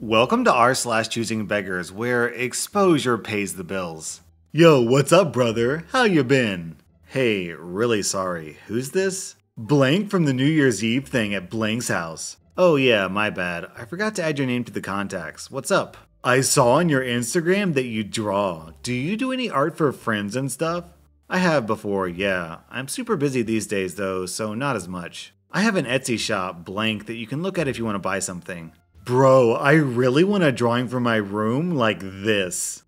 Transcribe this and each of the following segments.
Welcome to r/Choosingbeggars, where exposure pays the bills. Yo, what's up, brother? How you been? Hey, really sorry. Who's this? Blank from the New Year's Eve thing at Blank's house. Oh yeah, my bad. I forgot to add your name to the contacts. What's up? I saw on your Instagram that you draw. Do you do any art for friends and stuff? I have before, yeah. I'm super busy these days though, so not as much. I have an Etsy shop, Blank, that you can look at if you want to buy something. Bro, I really want a drawing for my room like this.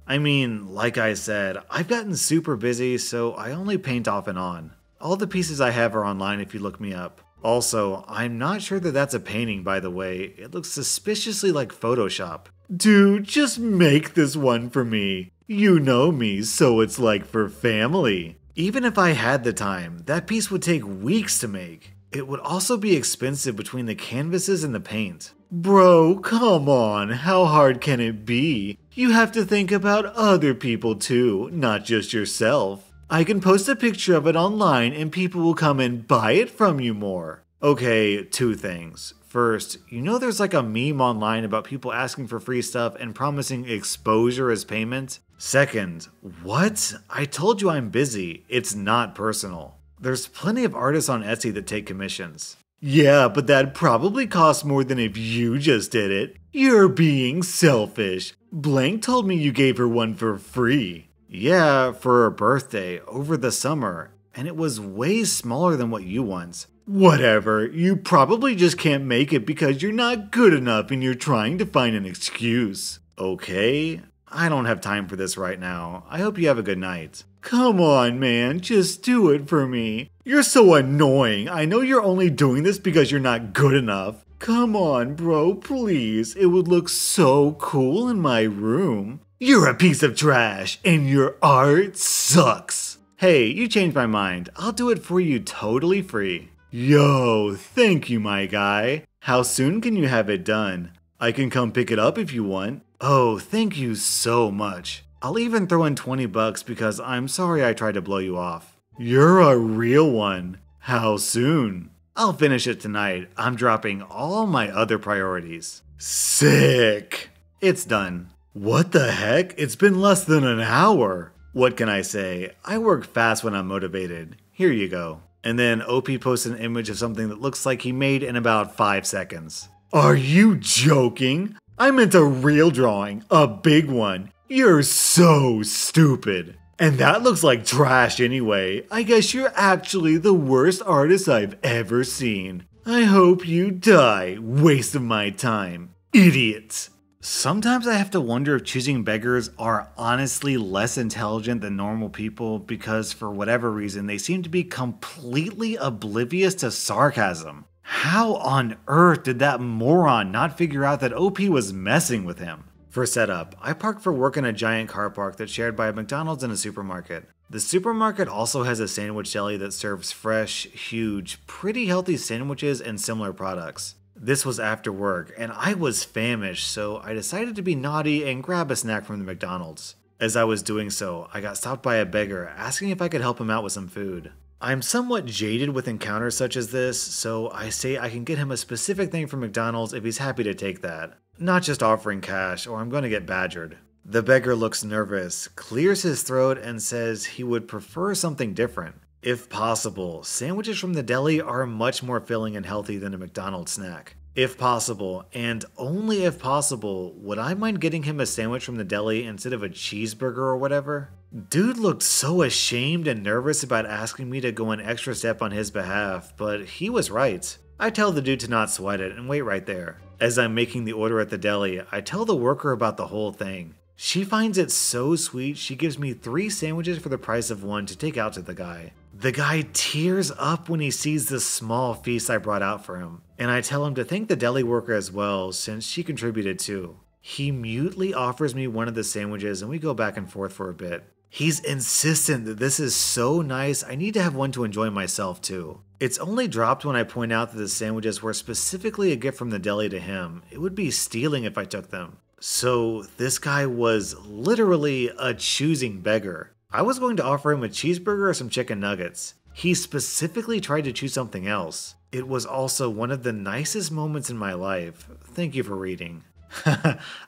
I mean, like I said, I've gotten super busy, so I only paint off and on. All the pieces I have are online if you look me up. Also, I'm not sure that that's a painting, by the way. It looks suspiciously like Photoshop. Dude, just make this one for me. You know me, so it's like for family. Even if I had the time, that piece would take weeks to make. It would also be expensive between the canvases and the paint. Bro, come on, how hard can it be? You have to think about other people too, not just yourself. I can post a picture of it online and people will come and buy it from you more. Okay, two things. First, you know there's like a meme online about people asking for free stuff and promising exposure as payment? Second, what? I told you I'm busy. It's not personal. There's plenty of artists on Etsy that take commissions. Yeah, but that'd probably cost more than if you just did it. You're being selfish. Blank told me you gave her one for free. Yeah, for her birthday, over the summer. And it was way smaller than what you want. Whatever, you probably just can't make it because you're not good enough and you're trying to find an excuse. Okay? I don't have time for this right now. I hope you have a good night. Come on, man, just do it for me. You're so annoying. I know you're only doing this because you're not good enough. Come on, bro, please. It would look so cool in my room. You're a piece of trash, and your art sucks. Hey, you changed my mind. I'll do it for you totally free. Yo, thank you, my guy. How soon can you have it done? I can come pick it up if you want. Oh, thank you so much. I'll even throw in 20 bucks because I'm sorry I tried to blow you off. You're a real one. How soon? I'll finish it tonight. I'm dropping all my other priorities. Sick. It's done. What the heck? It's been less than an hour. What can I say? I work fast when I'm motivated. Here you go. And then OP posts an image of something that looks like he made in about 5 seconds. Are you joking? I meant a real drawing, a big one. You're so stupid. And that looks like trash anyway. I guess you're actually the worst artist I've ever seen. I hope you die. Waste of my time. Idiots. Sometimes I have to wonder if choosing beggars are honestly less intelligent than normal people because for whatever reason they seem to be completely oblivious to sarcasm. How on earth did that moron not figure out that OP was messing with him? For setup, I park for work in a giant car park that's shared by a McDonald's and a supermarket. The supermarket also has a sandwich deli that serves fresh, huge, pretty healthy sandwiches and similar products. This was after work, and I was famished, so I decided to be naughty and grab a snack from the McDonald's. As I was doing so, I got stopped by a beggar asking if I could help him out with some food. I'm somewhat jaded with encounters such as this, so I say I can get him a specific thing from McDonald's if he's happy to take that. Not just offering cash, or I'm going to get badgered. The beggar looks nervous, clears his throat, and says he would prefer something different. If possible, sandwiches from the deli are much more filling and healthy than a McDonald's snack. If possible, and only if possible, would I mind getting him a sandwich from the deli instead of a cheeseburger or whatever? Dude looked so ashamed and nervous about asking me to go an extra step on his behalf, but he was right. I tell the dude to not sweat it and wait right there. As I'm making the order at the deli, I tell the worker about the whole thing. She finds it so sweet she gives me 3 sandwiches for the price of 1 to take out to the guy. The guy tears up when he sees the small feast I brought out for him, and I tell him to thank the deli worker as well since she contributed too. He mutely offers me one of the sandwiches and we go back and forth for a bit. He's insistent that this is so nice I need to have one to enjoy myself too. It's only dropped when I point out that the sandwiches were specifically a gift from the deli to him. It would be stealing if I took them. So this guy was literally a choosing beggar. I was going to offer him a cheeseburger or some chicken nuggets. He specifically tried to choose something else. It was also one of the nicest moments in my life. Thank you for reading.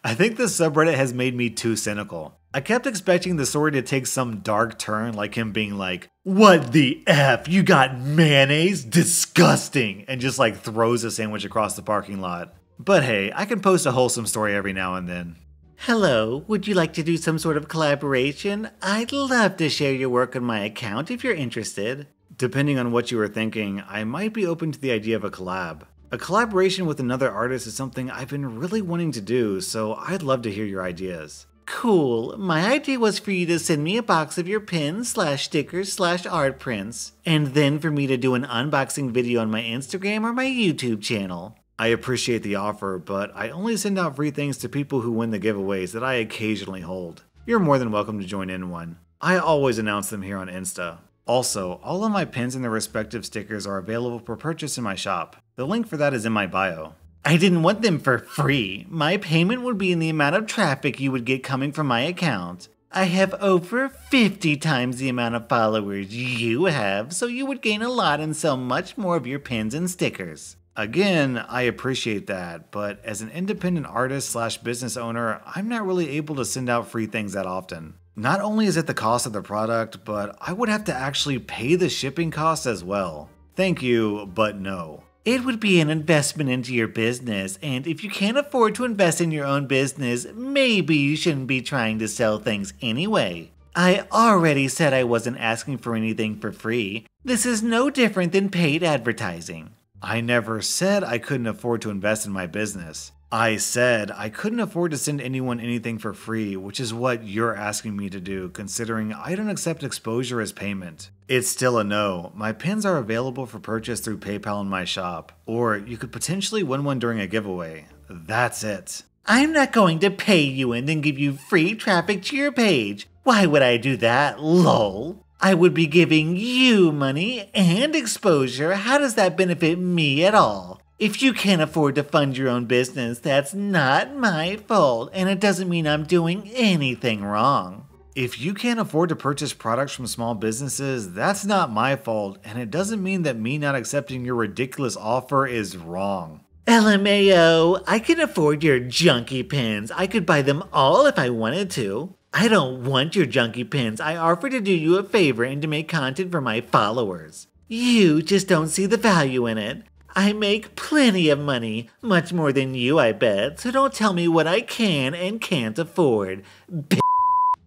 I think this subreddit has made me too cynical. I kept expecting the story to take some dark turn, like him being like, "What the F? You got mayonnaise? Disgusting!" and just like throws a sandwich across the parking lot. But hey, I can post a wholesome story every now and then. Hello, would you like to do some sort of collaboration? I'd love to share your work on my account if you're interested. Depending on what you were thinking, I might be open to the idea of a collab. A collaboration with another artist is something I've been really wanting to do, so I'd love to hear your ideas. Cool. My idea was for you to send me a box of your pins/stickers/art prints, and then for me to do an unboxing video on my Instagram or my YouTube channel. I appreciate the offer, but I only send out free things to people who win the giveaways that I occasionally hold. You're more than welcome to join in one. I always announce them here on Insta. Also, all of my pins and their respective stickers are available for purchase in my shop. The link for that is in my bio. I didn't want them for free. My payment would be in the amount of traffic you would get coming from my account. I have over 50 times the amount of followers you have, so you would gain a lot and sell much more of your pins and stickers. Again, I appreciate that, but as an independent artist/business owner, I'm not really able to send out free things that often. Not only is it the cost of the product, but I would have to actually pay the shipping costs as well. Thank you, but no. It would be an investment into your business, and if you can't afford to invest in your own business, maybe you shouldn't be trying to sell things anyway. I already said I wasn't asking for anything for free. This is no different than paid advertising. I never said I couldn't afford to invest in my business. I said I couldn't afford to send anyone anything for free, which is what you're asking me to do, considering I don't accept exposure as payment. It's still a no. My pins are available for purchase through PayPal in my shop, or you could potentially win one during a giveaway. That's it. I'm not going to pay you and then give you free traffic to your page. Why would I do that, lol? I would be giving you money and exposure. How does that benefit me at all? If you can't afford to fund your own business, that's not my fault, and it doesn't mean I'm doing anything wrong. If you can't afford to purchase products from small businesses, that's not my fault, and it doesn't mean that me not accepting your ridiculous offer is wrong. LMAO, I can afford your junky pins. I could buy them all if I wanted to. I don't want your junky pins. I offer to do you a favor and to make content for my followers. You just don't see the value in it. I make plenty of money, much more than you, I bet, so don't tell me what I can and can't afford.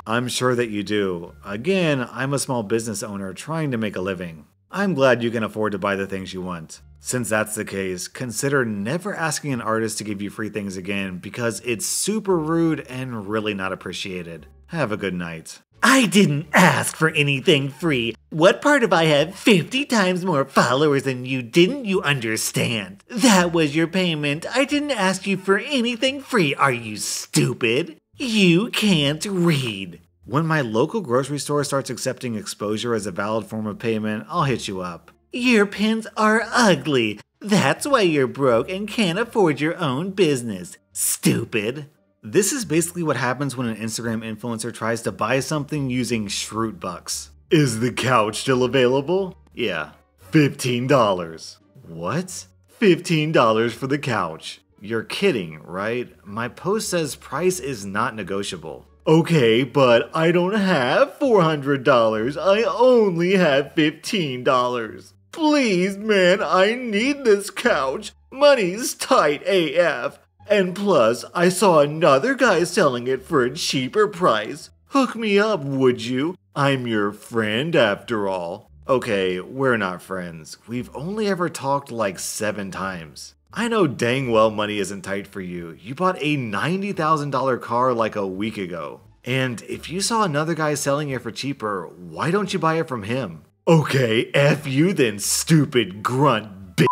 I'm sure that you do. Again, I'm a small business owner trying to make a living. I'm glad you can afford to buy the things you want. Since that's the case, consider never asking an artist to give you free things again because it's super rude and really not appreciated. Have a good night. I didn't ask for anything free. What part of I have 50 times more followers than you didn't you understand? That was your payment. I didn't ask you for anything free. Are you stupid? You can't read. When my local grocery store starts accepting exposure as a valid form of payment, I'll hit you up. Your pins are ugly. That's why you're broke and can't afford your own business. Stupid. This is basically what happens when an Instagram influencer tries to buy something using Shroot Bucks. Is the couch still available? Yeah. $15. What? $15 for the couch. You're kidding, right? My post says price is not negotiable. Okay, but I don't have $400. I only have $15. Please, man, I need this couch. Money's tight AF. And plus, I saw another guy selling it for a cheaper price. Hook me up, would you? I'm your friend after all. Okay, we're not friends. We've only ever talked like 7 times. I know dang well money isn't tight for you. You bought a $90,000 car like a week ago. And if you saw another guy selling it for cheaper, why don't you buy it from him? Okay, F you then, stupid grunt bitch.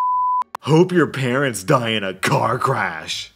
Hope your parents die in a car crash.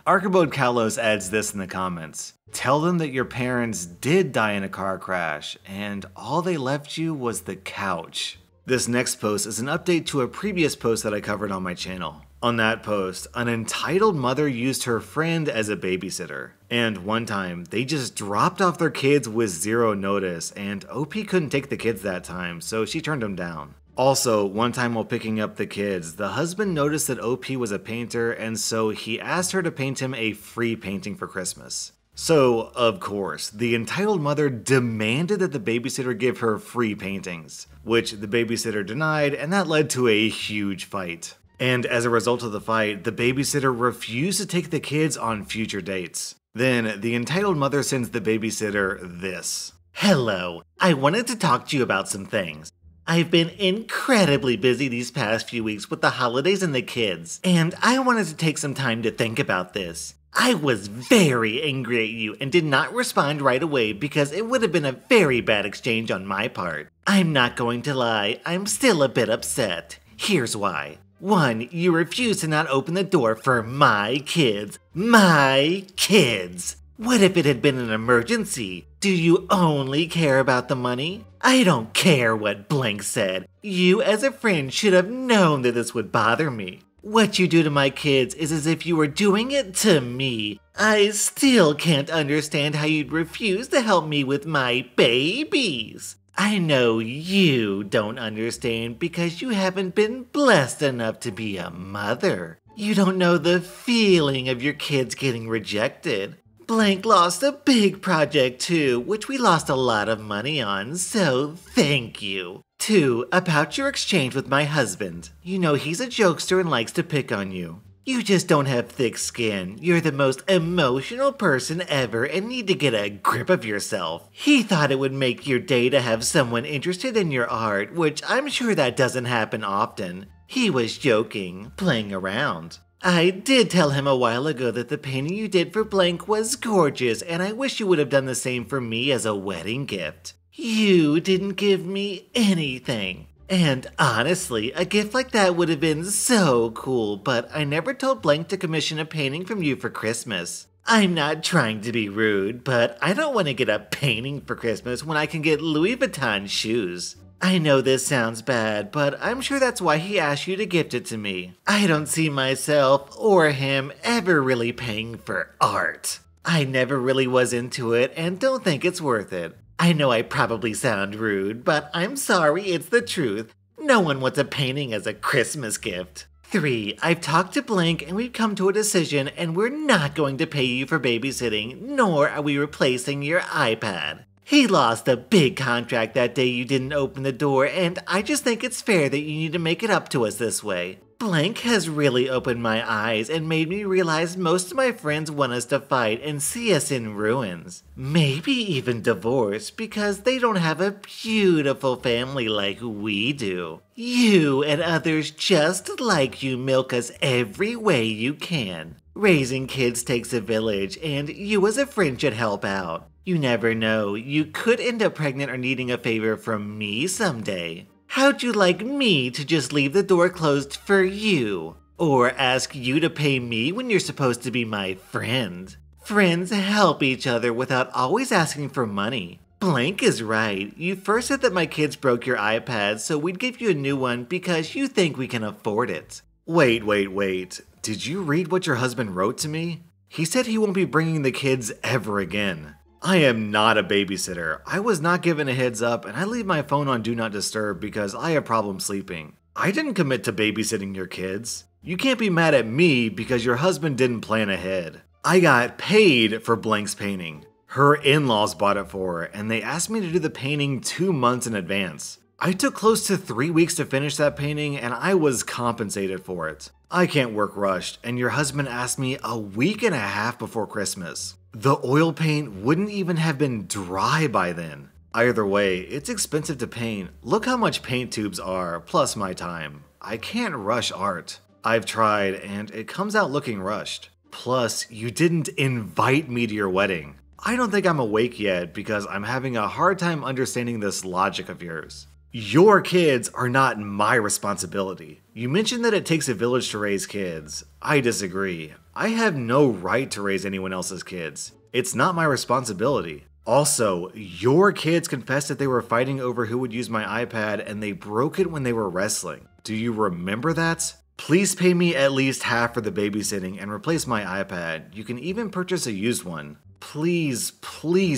Archibald Kalos adds this in the comments. Tell them that your parents did die in a car crash and all they left you was the couch. This next post is an update to a previous post that I covered on my channel. On that post, an entitled mother used her friend as a babysitter. And one time, they just dropped off their kids with zero notice and OP couldn't take the kids that time, so she turned them down. Also, one time while picking up the kids, the husband noticed that OP was a painter, and so he asked her to paint him a free painting for Christmas. So, of course, the entitled mother demanded that the babysitter give her free paintings, which the babysitter denied, and that led to a huge fight. And as a result of the fight, the babysitter refused to take the kids on future dates. Then, the entitled mother sends the babysitter this. Hello, I wanted to talk to you about some things. I've been incredibly busy these past few weeks with the holidays and the kids, and I wanted to take some time to think about this. I was very angry at you and did not respond right away because it would have been a very bad exchange on my part. I'm not going to lie, I'm still a bit upset. Here's why. 1. You refuse to not open the door for my kids. My kids! What if it had been an emergency? Do you only care about the money? I don't care what Blank said. You as a friend should have known that this would bother me. What you do to my kids is as if you were doing it to me. I still can't understand how you'd refuse to help me with my babies. I know you don't understand because you haven't been blessed enough to be a mother. You don't know the feeling of your kids getting rejected. Blank lost a big project too, which we lost a lot of money on, so thank you. 2. About your exchange with my husband. You know he's a jokester and likes to pick on you. You just don't have thick skin. You're the most emotional person ever and need to get a grip of yourself. He thought it would make your day to have someone interested in your art, which I'm sure that doesn't happen often. He was joking, playing around. I did tell him a while ago that the painting you did for Blank was gorgeous, and I wish you would have done the same for me as a wedding gift. You didn't give me anything. And honestly, a gift like that would have been so cool, but I never told Blank to commission a painting from you for Christmas. I'm not trying to be rude, but I don't want to get a painting for Christmas when I can get Louis Vuitton shoes. I know this sounds bad, but I'm sure that's why he asked you to gift it to me. I don't see myself or him ever really paying for art. I never really was into it and don't think it's worth it. I know I probably sound rude, but I'm sorry, it's the truth. No one wants a painting as a Christmas gift. 3. I've talked to Blank and we've come to a decision and we're not going to pay you for babysitting, nor are we replacing your iPad. He lost a big contract that day you didn't open the door, and I just think it's fair that you need to make it up to us this way. Blank has really opened my eyes and made me realize most of my friends want us to fight and see us in ruins. Maybe even divorce because they don't have a beautiful family like we do. You and others just like you milk us every way you can. Raising kids takes a village, and you as a friend should help out. You never know, you could end up pregnant or needing a favor from me someday. How'd you like me to just leave the door closed for you? Or ask you to pay me when you're supposed to be my friend? Friends help each other without always asking for money. Blank is right. You first said that my kids broke your iPad, so we'd give you a new one because you think we can afford it. Wait. Did you read what your husband wrote to me? He said he won't be bringing the kids ever again. I am not a babysitter. I was not given a heads up and I leave my phone on Do Not Disturb because I have problems sleeping. I didn't commit to babysitting your kids. You can't be mad at me because your husband didn't plan ahead. I got paid for Blank's painting. Her in-laws bought it for her and they asked me to do the painting 2 months in advance. I took close to 3 weeks to finish that painting and I was compensated for it. I can't work rushed and your husband asked me a week and a half before Christmas. The oil paint wouldn't even have been dry by then. Either way, it's expensive to paint. Look how much paint tubes are, plus my time. I can't rush art. I've tried, and it comes out looking rushed. Plus, you didn't invite me to your wedding. I don't think I'm awake yet because I'm having a hard time understanding this logic of yours. Your kids are not my responsibility. You mentioned that it takes a village to raise kids. I disagree. I have no right to raise anyone else's kids. It's not my responsibility. Also, your kids confessed that they were fighting over who would use my iPad and they broke it when they were wrestling. Do you remember that? Please pay me at least half for the babysitting and replace my iPad. You can even purchase a used one. Please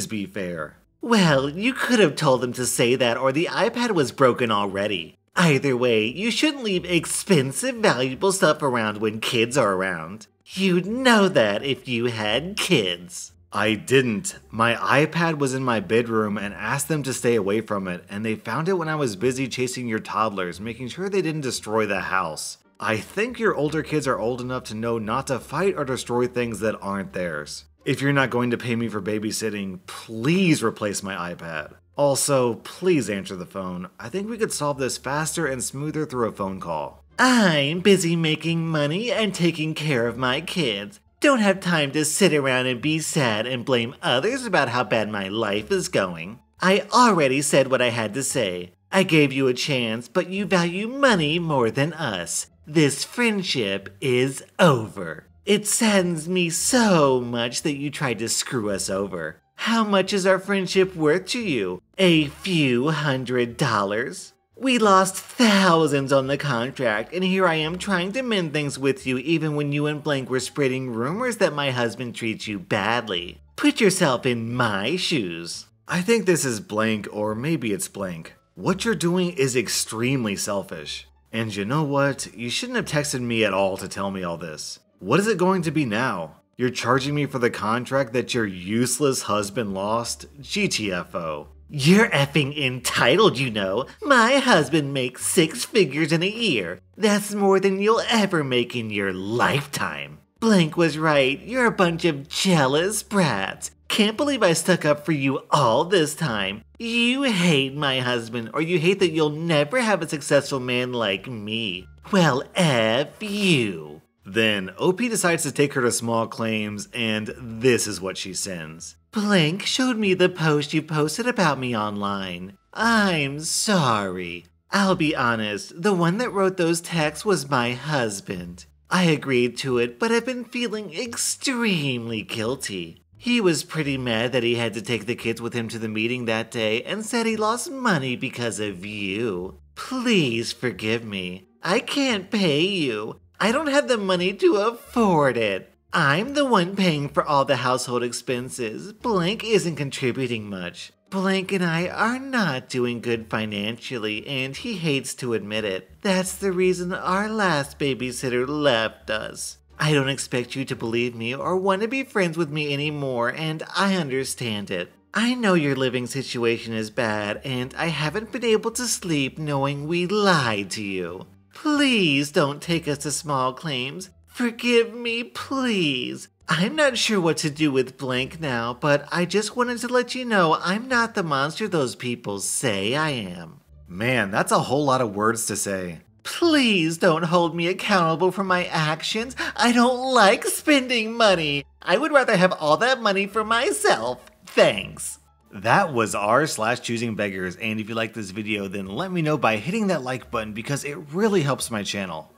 be fair. Well, you could have told them to say that or the iPad was broken already. Either way, you shouldn't leave expensive, valuable stuff around when kids are around. You'd know that if you had kids. I didn't. My iPad was in my bedroom and asked them to stay away from it, and they found it when I was busy chasing your toddlers, making sure they didn't destroy the house. I think your older kids are old enough to know not to fight or destroy things that aren't theirs. If you're not going to pay me for babysitting, please replace my iPad. Also, please answer the phone. I think we could solve this faster and smoother through a phone call. I'm busy making money and taking care of my kids. Don't have time to sit around and be sad and blame others about how bad my life is going. I already said what I had to say. I gave you a chance, but you value money more than us. This friendship is over. It saddens me so much that you tried to screw us over. How much is our friendship worth to you? A few $100s? We lost thousands on the contract, and here I am trying to mend things with you even when you and Blank were spreading rumors that my husband treats you badly. Put yourself in my shoes. I think this is Blank, or maybe it's Blank. What you're doing is extremely selfish. And you know what? You shouldn't have texted me at all to tell me all this. What is it going to be now? You're charging me for the contract that your useless husband lost? GTFO. You're effing entitled, you know. My husband makes 6 figures in a year. That's more than you'll ever make in your lifetime. Blank was right. You're a bunch of jealous brats. Can't believe I stuck up for you all this time. You hate my husband, or you hate that you'll never have a successful man like me. Well, F you. Then, OP decides to take her to small claims, and this is what she sends. Blank showed me the post you posted about me online. I'm sorry. I'll be honest, the one that wrote those texts was my husband. I agreed to it, but I've been feeling extremely guilty. He was pretty mad that he had to take the kids with him to the meeting that day and said he lost money because of you. Please forgive me. I can't pay you. I don't have the money to afford it. I'm the one paying for all the household expenses. Blank isn't contributing much. Blank and I are not doing good financially, and he hates to admit it. That's the reason our last babysitter left us. I don't expect you to believe me or want to be friends with me anymore, and I understand it. I know your living situation is bad, and I haven't been able to sleep knowing we lied to you. Please don't take us to small claims. Forgive me, please. I'm not sure what to do with Blank now, but I just wanted to let you know I'm not the monster those people say I am. Man, that's a whole lot of words to say. Please don't hold me accountable for my actions. I don't like spending money. I would rather have all that money for myself. Thanks. That was r/Choosingbeggars, and if you like this video, then let me know by hitting that like button because it really helps my channel.